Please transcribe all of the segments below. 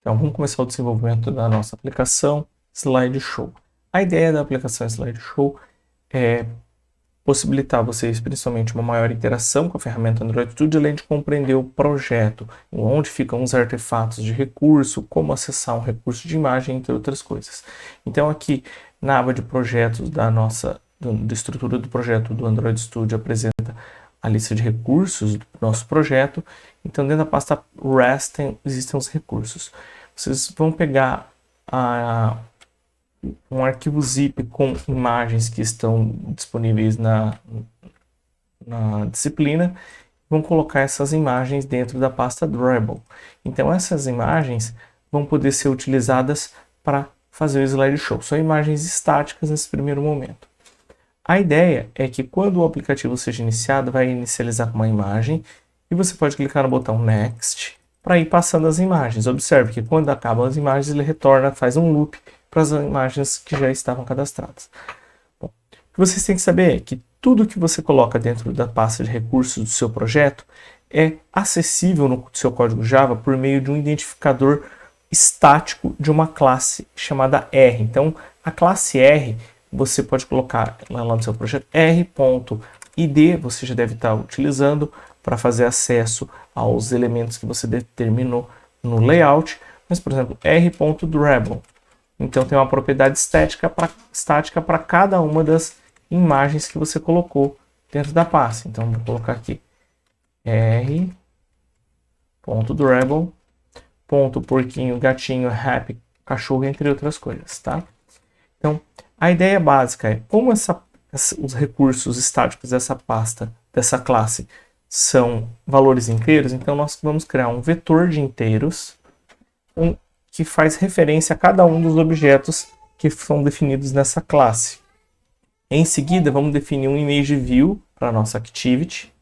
Então, vamos começar o desenvolvimento da nossa aplicação SlideShow. A ideia da aplicação SlideShow é possibilitar vocês, principalmente, uma maior interação com a ferramenta Android Studio, além de compreender o projeto, onde ficam os artefatos de recurso, como acessar um recurso de imagem, entre outras coisas. Então, aqui na aba de projetos da estrutura do projeto do Android Studio apresenta a lista de recursos do nosso projeto. Então, dentro da pasta REST existem os recursos. Vocês vão pegar um arquivo zip com imagens que estão disponíveis na disciplina, vão colocar essas imagens dentro da pasta Dribble. Então essas imagens vão poder ser utilizadas para fazer o slideshow. São imagens estáticas nesse primeiro momento. A ideia é que quando o aplicativo seja iniciado, vai inicializar com uma imagem e você pode clicar no botão Next para ir passando as imagens. Observe que quando acabam as imagens, ele retorna, faz um loop para as imagens que já estavam cadastradas. Bom, o que vocês têm que saber é que tudo que você coloca dentro da pasta de recursos do seu projeto é acessível no seu código Java por meio de um identificador estático de uma classe chamada R. Então, a classe R, você pode colocar lá no seu projeto r.id, você já deve estar utilizando para fazer acesso aos elementos que você determinou no layout, mas, por exemplo, r.dribble. Então, tem uma propriedade estática para cada uma das imagens que você colocou dentro da pasta. Então, vou colocar aqui r.dribble, porquinho, gatinho, happy, cachorro, entre outras coisas, tá? Então, a ideia básica é, como os recursos estáticos dessa pasta, dessa classe, são valores inteiros, então nós vamos criar um vetor de inteiros que faz referência a cada um dos objetos que são definidos nessa classe. Em seguida, vamos definir um ImageView para a nossa Activity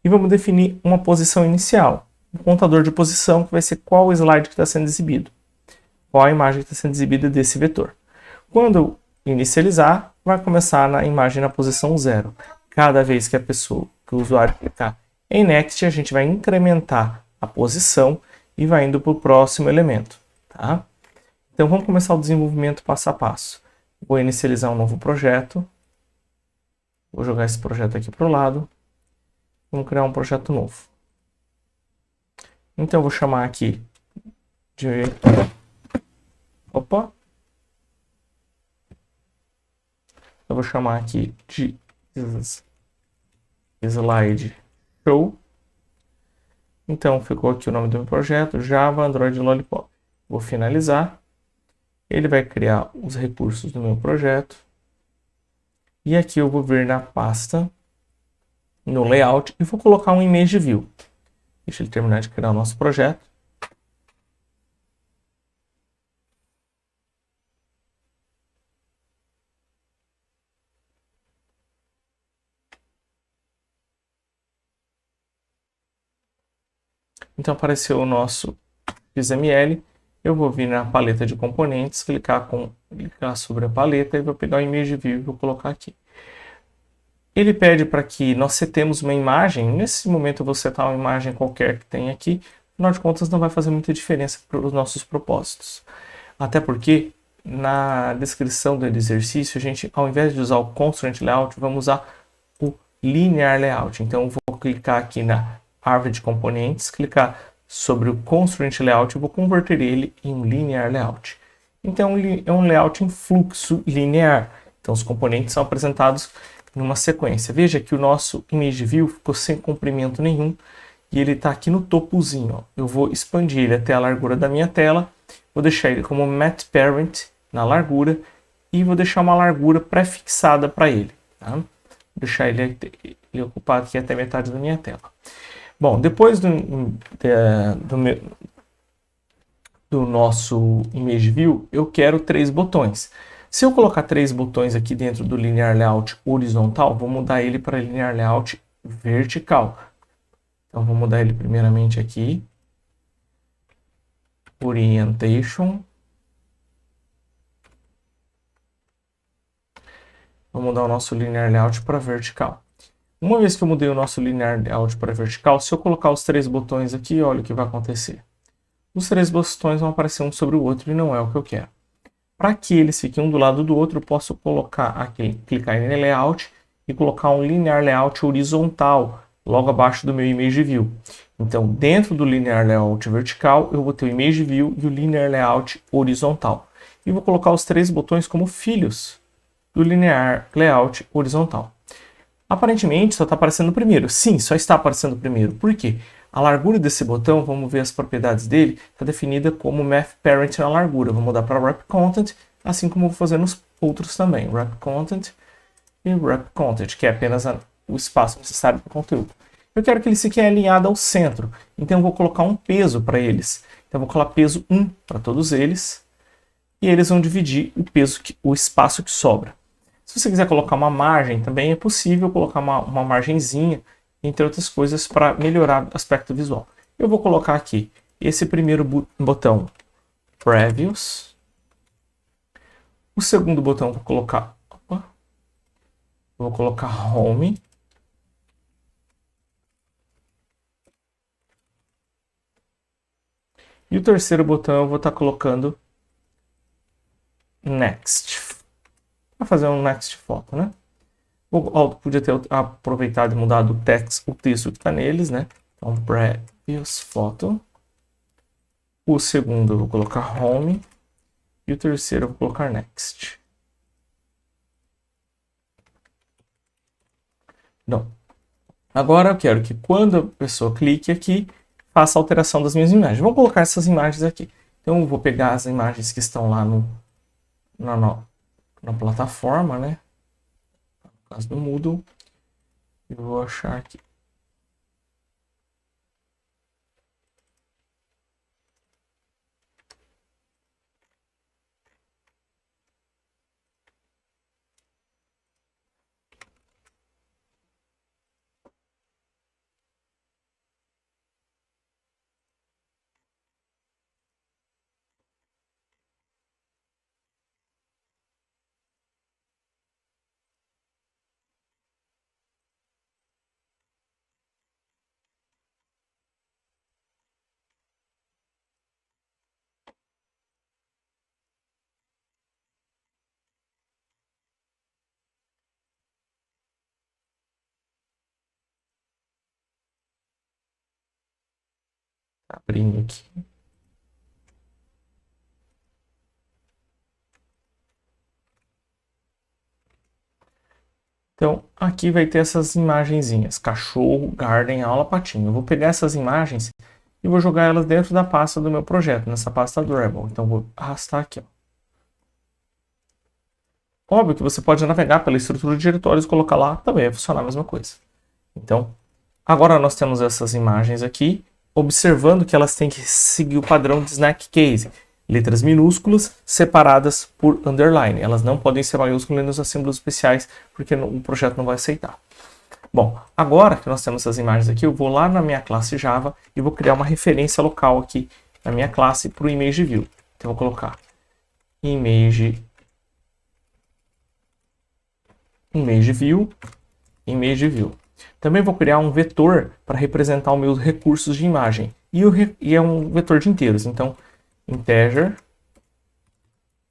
e vamos definir uma posição inicial, um contador de posição que vai ser qual o slide que está sendo exibido, qual a imagem que está sendo exibida desse vetor. Quando eu inicializar, vai começar na imagem na posição 0. Cada vez que o usuário clicar em Next, a gente vai incrementar a posição e vai indo para o próximo elemento. Tá? Então vamos começar o desenvolvimento passo a passo. Vou inicializar um novo projeto. Vou jogar esse projeto aqui para o lado. Vamos criar um projeto novo. Então eu vou chamar aqui de... Opa! Eu vou chamar aqui de Slide Show. Então ficou aqui o nome do meu projeto, Java Android Lollipop. Vou finalizar. Ele vai criar os recursos do meu projeto. E aqui eu vou vir na pasta, no layout, e vou colocar um ImageView. Deixa ele terminar de criar o nosso projeto. Então apareceu o nosso XML. Eu vou vir na paleta de componentes, clicar sobre a paleta e vou pegar o ImageView e vou colocar aqui. Ele pede para que nós setemos uma imagem. Nesse momento eu vou setar uma imagem qualquer que tem aqui. Afinal de contas não vai fazer muita diferença para os nossos propósitos. Até porque na descrição do exercício, a gente, ao invés de usar o Constraint Layout, vamos usar o Linear Layout. Então eu vou clicar aqui na árvore de componentes, clicar sobre o Constraint Layout e vou converter ele em um Linear Layout. Então é um layout em fluxo linear. Então os componentes são apresentados numa sequência. Veja que o nosso ImageView ficou sem comprimento nenhum e ele está aqui no topozinho. Ó. Eu vou expandir ele até a largura da minha tela, vou deixar ele como Math Parent na largura e vou deixar uma largura pré-fixada para ele. Tá? Vou deixar ele ocupado aqui até metade da minha tela. Bom, depois do nosso ImageView, eu quero 3 botões. Se eu colocar 3 botões aqui dentro do Linear Layout horizontal, vou mudar ele para Linear Layout vertical. Então, vou mudar ele primeiramente aqui. Orientation. Vou mudar o nosso Linear Layout para vertical. Uma vez que eu mudei o nosso Linear Layout para vertical, se eu colocar os 3 botões aqui, olha o que vai acontecer. os três botões vão aparecer um sobre o outro e não é o que eu quero. Para que eles fiquem um do lado do outro, eu posso colocar aqui, clicar em Layout e colocar um Linear Layout horizontal logo abaixo do meu Image View. Então, dentro do Linear Layout vertical, eu vou ter o Image View e o Linear Layout horizontal. E vou colocar os três botões como filhos do Linear Layout horizontal. Aparentemente, só está aparecendo o primeiro. Sim, só está aparecendo o primeiro. Por quê? A largura desse botão, vamos ver as propriedades dele, está definida como Math Parent na largura. Vou mudar para Wrap Content, assim como vou fazer nos outros também. Wrap Content e Wrap Content, que é apenas o espaço necessário para o conteúdo. Eu quero que eles fiquem alinhados ao centro, então eu vou colocar um peso para eles. Então eu vou colocar peso 1 para todos eles, e eles vão dividir o espaço que sobra. Se você quiser colocar uma margem, também é possível colocar uma margenzinha, entre outras coisas, para melhorar o aspecto visual. Eu vou colocar aqui esse primeiro botão Previews. O segundo botão eu vou colocar Home. E o terceiro botão eu vou estar colocando Next. Para fazer um Next Foto, né? Podia ter aproveitado e mudado o texto que está neles, né? Então, Previous Photo. O segundo eu vou colocar Home. E o terceiro eu vou colocar Next. Não. Agora eu quero que quando a pessoa clique aqui, faça a alteração das minhas imagens. Vou colocar essas imagens aqui. Então eu vou pegar as imagens que estão lá na plataforma, né? No caso do Moodle. Eu vou achar aqui. Abrindo aqui. Então, aqui vai ter essas imagenzinhas, cachorro, garden, aula, patinho. Eu vou pegar essas imagens e vou jogar elas dentro da pasta do meu projeto, nessa pasta Dribble. Então, vou arrastar aqui. Ó. Óbvio que você pode navegar pela estrutura de diretórios e colocar lá, também vai funcionar a mesma coisa. Então, agora nós temos essas imagens aqui, observando que elas têm que seguir o padrão de Snack Case. Letras minúsculas separadas por underline. Elas não podem ser maiúsculas nos símbolos especiais, porque o projeto não vai aceitar. Bom, agora que nós temos essas imagens aqui, eu vou lá na minha classe Java e vou criar uma referência local aqui na minha classe para o Image View. Então eu vou colocar Image View, Image View. Também vou criar um vetor para representar os meus recursos de imagem. E é um vetor de inteiros. Então, integer,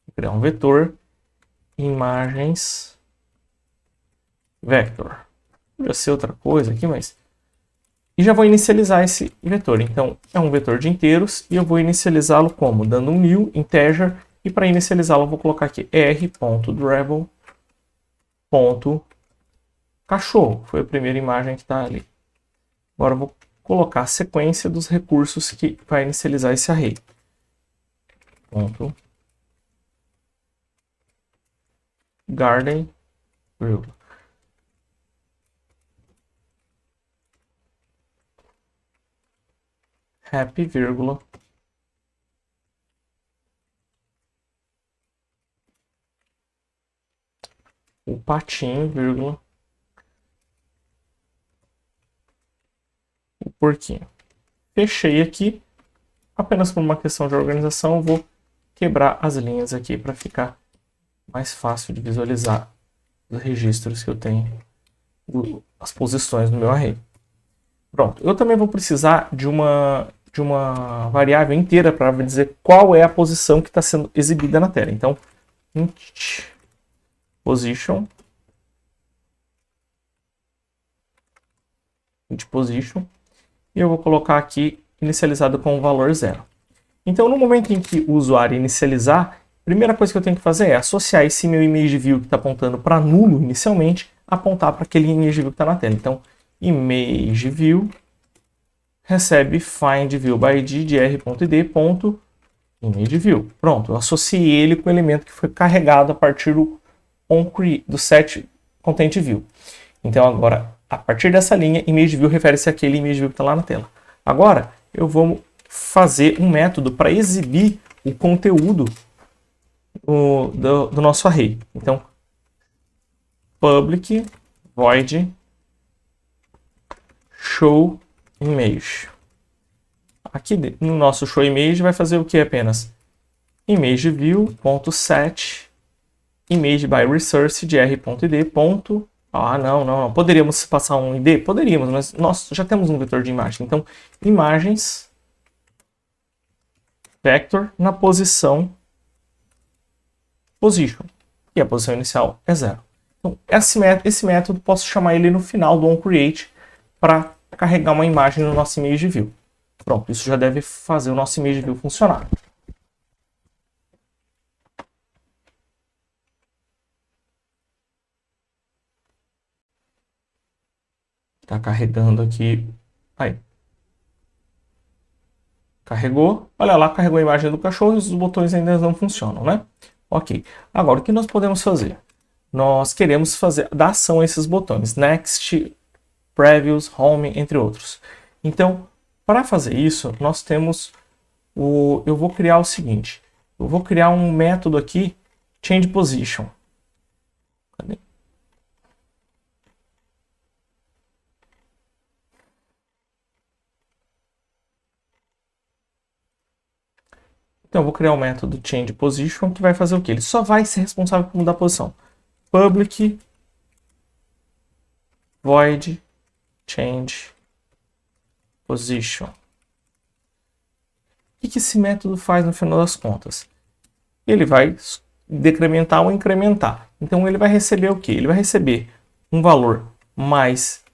vou criar um vetor, imagens, vector. Podia ser outra coisa aqui, mas... E já vou inicializar esse vetor. Então, é um vetor de inteiros e eu vou inicializá-lo como? Dando um new, integer, e para inicializá-lo eu vou colocar aqui r.dribble.cachorro. Foi a primeira imagem que está ali. Agora eu vou colocar a sequência dos recursos que vai inicializar esse array. Garden, happy, vírgula, o patinho, vírgula, o porquinho. Fechei aqui. Apenas por uma questão de organização, eu vou quebrar as linhas aqui para ficar mais fácil de visualizar os registros que eu tenho, as posições no meu array. Pronto, eu também vou precisar de uma uma variável inteira para dizer qual é a posição que está sendo exibida na tela. Então, int position, e eu vou colocar aqui inicializado com o valor 0. Então, no momento em que o usuário inicializar, a primeira coisa que eu tenho que fazer é associar esse meu image view que está apontando para nulo inicialmente, apontar para aquele image view que está na tela. Então, image view recebe find view by id de r.id. View. Pronto, eu associei ele com o elemento que foi carregado a partir do set content view. Então agora, a partir dessa linha, image view refere-se àquele image view que está lá na tela. Agora, eu vou fazer um método para exibir o conteúdo do nosso array. Então, public void show image. Aqui no nosso show image vai fazer o que apenas? Image view.set image by resource de r.id. Ah, não. Poderíamos passar um id? Poderíamos, mas nós já temos um vetor de imagem. Então, imagens vector na posição position. E a posição inicial é 0. Então, esse método posso chamar ele no final do onCreate para carregar uma imagem no nosso image view. Pronto, isso já deve fazer o nosso image view funcionar. Está carregando aqui. Aí. Carregou. Olha lá, carregou a imagem do cachorro e os botões ainda não funcionam, né? Ok. Agora, o que nós podemos fazer? Nós queremos dar ação a esses botões. Next, Previews, Home, entre outros. Então, para fazer isso, nós temos eu vou criar o seguinte. Eu vou criar um método aqui, Change Position. Cadê? Então, eu vou criar um método Change Position que vai fazer o quê? Ele só vai ser responsável por mudar a posição. Public void change position. O que esse método faz no final das contas? Ele vai decrementar ou incrementar. Então ele vai receber o quê? Ele vai receber um valor mais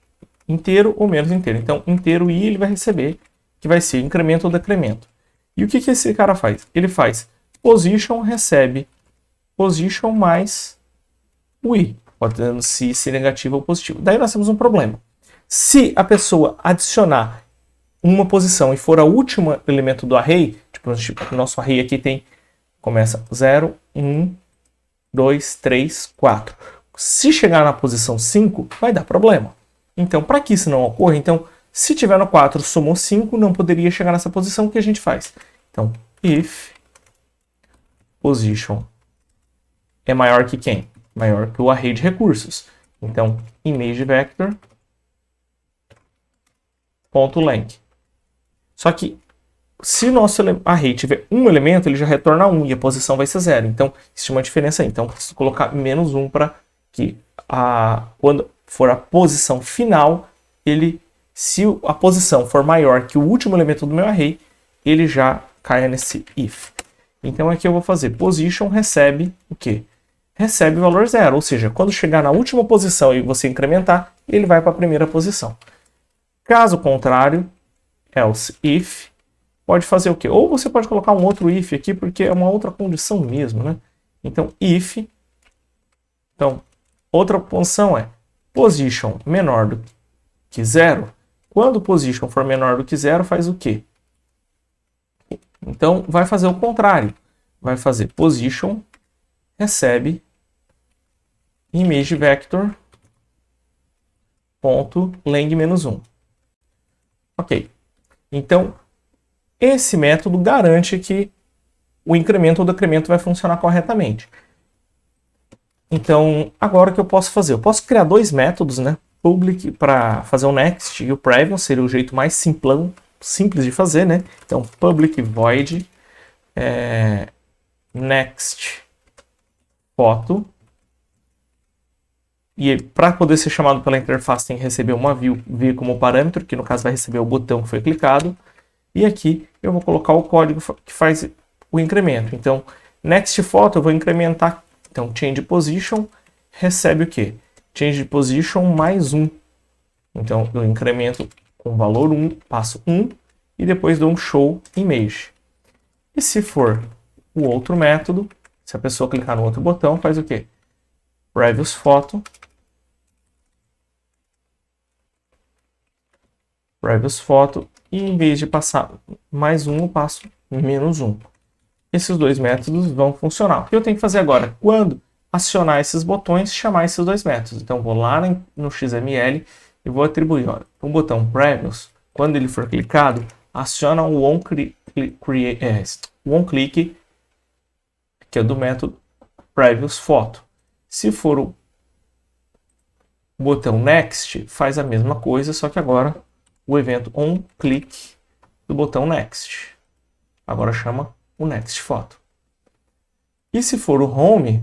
inteiro ou menos inteiro. Então inteiro i ele vai receber, que vai ser incremento ou decremento. E o que esse cara faz? Ele faz position recebe position mais o i, podendo ser negativo ou positivo. Daí nós temos um problema. Se a pessoa adicionar uma posição e for a última elemento do array, tipo, o nosso array aqui começa 0, 1, 2, 3, 4. Se chegar na posição 5, vai dar problema. Então, para que isso não ocorra, se tiver no 4, somou 5, não poderia chegar nessa posição, o que a gente faz? Então, if position é maior que quem? Maior que o array de recursos. Então, image vector .length. Só que se o nosso array tiver um elemento, ele já retorna 1 e a posição vai ser 0. Então, existe uma diferença aí. Então, preciso colocar menos 1 para que quando for a posição final, se a posição for maior que o último elemento do meu array, ele já caia nesse if. Então, aqui eu vou fazer position recebe o quê? Recebe o valor 0. Ou seja, quando chegar na última posição e você incrementar, ele vai para a primeira posição. Caso contrário, else if, pode fazer o quê? Ou você pode colocar um outro if aqui, porque é uma outra condição mesmo, né? Então, if, outra condição é position menor do que 0. Quando position for menor do que 0, faz o quê? Então, vai fazer o contrário. Vai fazer position recebe image vector ponto leng menos 1. Ok. Então, esse método garante que o incremento ou decremento vai funcionar corretamente. Então, agora o que eu posso fazer? Eu posso criar dois métodos, né? Public para fazer o next e o preview, seria o jeito mais simples de fazer, né? Então, public void next photo. E para poder ser chamado pela interface tem que receber uma view como parâmetro, que no caso vai receber o botão que foi clicado. E aqui eu vou colocar o código que faz o incremento. Então, next photo eu vou incrementar. Então, change position recebe o quê? Change position mais 1. Então, eu incremento com valor 1, passo 1 e depois dou um show image. E se for o outro método, se a pessoa clicar no outro botão, faz o quê? Previous photo. Previous photo. E em vez de passar mais 1, eu passo menos 1. Esses dois métodos vão funcionar. O que eu tenho que fazer agora? Quando acionar esses botões, chamar esses dois métodos. Então, vou lá no XML e vou atribuir, olha, o botão Previous, quando ele for clicado, aciona o onClick, que é do método Previous Photo. Se for o botão Next, faz a mesma coisa, só que agora o evento onClick do botão Next. Agora chama o Next Photo. E se for o Home,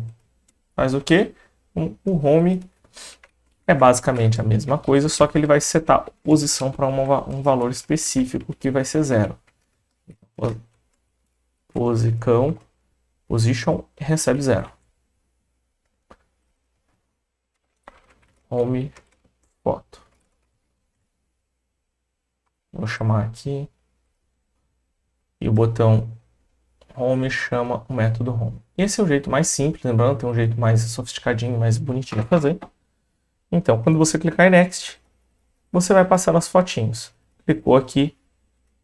faz o quê? O Home é basicamente a mesma coisa, só que ele vai setar a posição para um valor específico que vai ser 0. Position recebe 0. Home Photo. Vou chamar aqui. E o botão Home chama o método Home. Esse é o jeito mais simples, lembrando, tem um jeito mais sofisticadinho, mais bonitinho de fazer. Então, quando você clicar em Next, você vai passando as fotinhos. Clicou aqui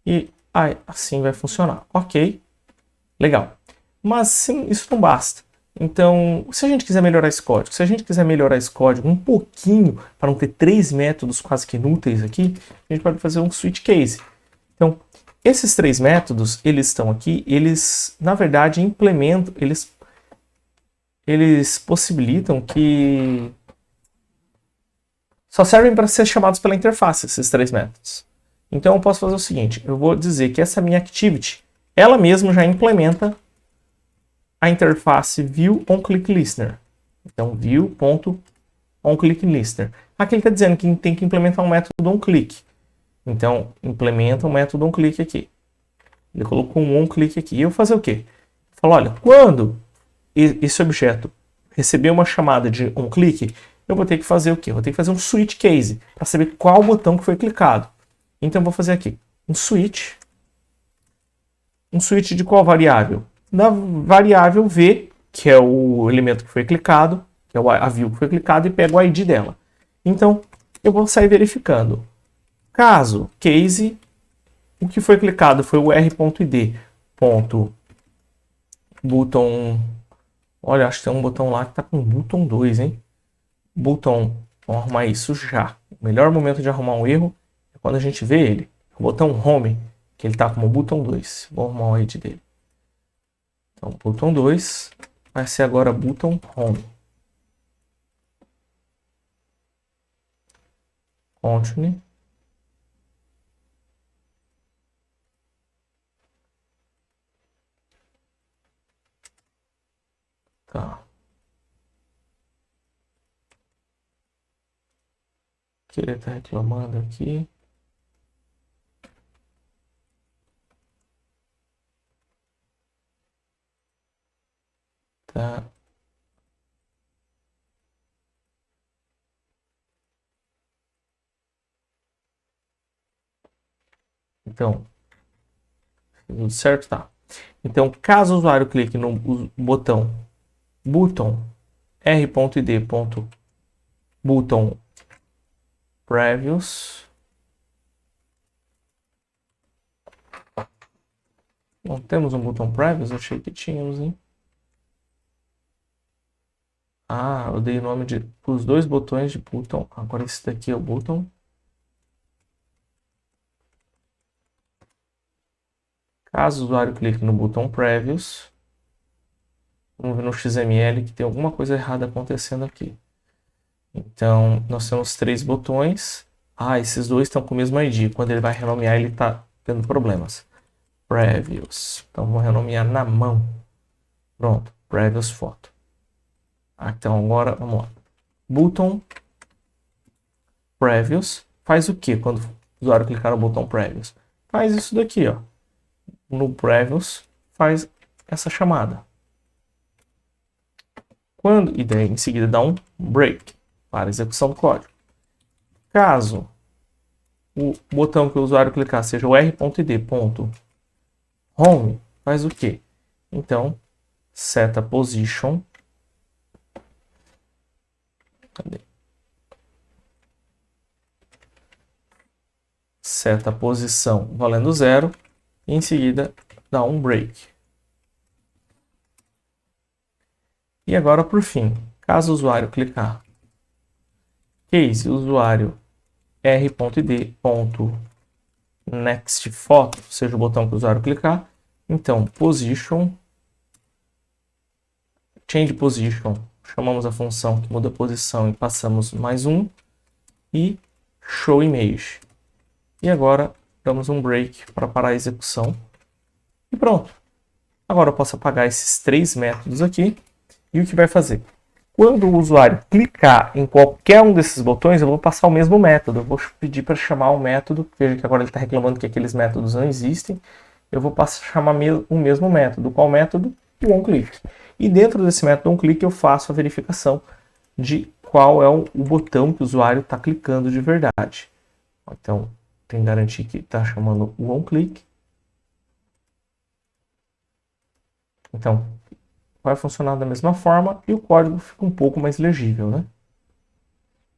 e assim vai funcionar. Ok, legal. Mas sim, isso não basta. Então, se a gente quiser melhorar esse código, um pouquinho, para não ter 3 métodos quase que inúteis aqui, a gente pode fazer um switch case. Então, esses 3 métodos, eles estão aqui, eles, na verdade, implementam, eles possibilitam que só servem para ser chamados pela interface, esses 3 métodos. Então, eu posso fazer o seguinte, eu vou dizer que essa minha activity, ela mesma já implementa a interface view-onClickListener. Então, view.onClickListener. Aqui ele está dizendo que tem que implementar um método onClick. Então, implementa o método onClick aqui. Ele colocou um onClick aqui. E eu vou fazer o quê? Falo, olha, quando esse objeto receber uma chamada de onClick, eu vou ter que fazer o quê? Eu vou ter que fazer um switch case para saber qual botão que foi clicado. Então, eu vou fazer aqui um switch. Um switch de qual variável? Da variável v, que é o elemento que foi clicado, que é a view que foi clicado, e pego o ID dela. Então, eu vou sair verificando. Caso case, o que foi clicado foi o r.id. Button. Olha, acho que tem um botão lá que está com button 2, hein? Button. Vamos arrumar isso já. O melhor momento de arrumar um erro é quando a gente vê ele. O botão home, que ele está como button 2. Vou arrumar o ID dele. Então, button 2 vai ser agora button home. Continue. Tá. O que ele está reclamando aqui? Tá. Então, tudo certo? Tá. Então, caso o usuário clique no botão r.id.button previous. Não temos um botão previous? Eu achei que tínhamos, hein? Ah, eu dei o nome de os 2 botões de button. Agora esse daqui é o button. Caso o usuário clique no botão previous, vamos ver no XML que tem alguma coisa errada acontecendo aqui. Então, nós temos 3 botões. Ah, esses 2 estão com o mesmo ID. Quando ele vai renomear, ele está tendo problemas. Previous. Então, vou renomear na mão. Pronto, Previous Photo. Então, agora, vamos lá. Button Previous faz o que quando o usuário clicar no botão Previous? faz isso daqui, ó. No Previous faz essa chamada. E daí em seguida dá um break para execução do código. Caso o botão que o usuário clicar seja o r.id.home, faz o quê? Então, seta position. Cadê? Seta a posição valendo 0 e em seguida dá um break. E agora, por fim, caso o usuário clicar case usuário r.id.nextPhoto, seja o botão que o usuário clicar, então position, change position, chamamos a função que muda a posição e passamos mais um, e show image. E agora damos um break para parar a execução. E pronto. Agora eu posso apagar esses 3 métodos aqui. E o que vai fazer? Quando o usuário clicar em qualquer um desses botões, eu vou passar o mesmo método. Eu vou pedir para chamar o método. Veja que agora ele está reclamando que aqueles métodos não existem. Eu vou chamar o mesmo método. Qual método? O onClick. E dentro desse método onClick eu faço a verificação de qual é o botão que o usuário está clicando de verdade. Então, tem que garantir que está chamando o onClick. Então, vai funcionar da mesma forma e o código fica um pouco mais legível, né?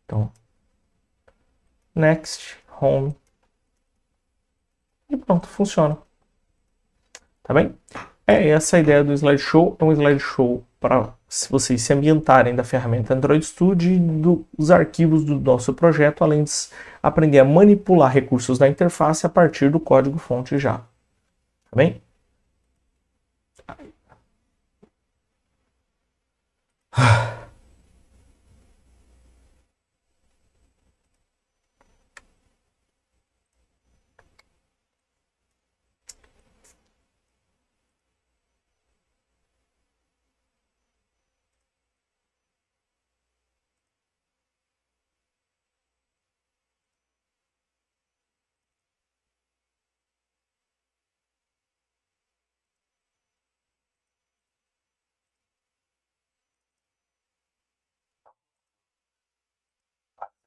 Então, next, home, e pronto, funciona. Tá bem? É essa a ideia do slideshow. É um slideshow para vocês se ambientarem da ferramenta Android Studio e dos arquivos do nosso projeto, além de aprender a manipular recursos da interface a partir do código-fonte já. Tá bem?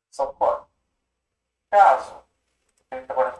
Só código. Caso. Agora.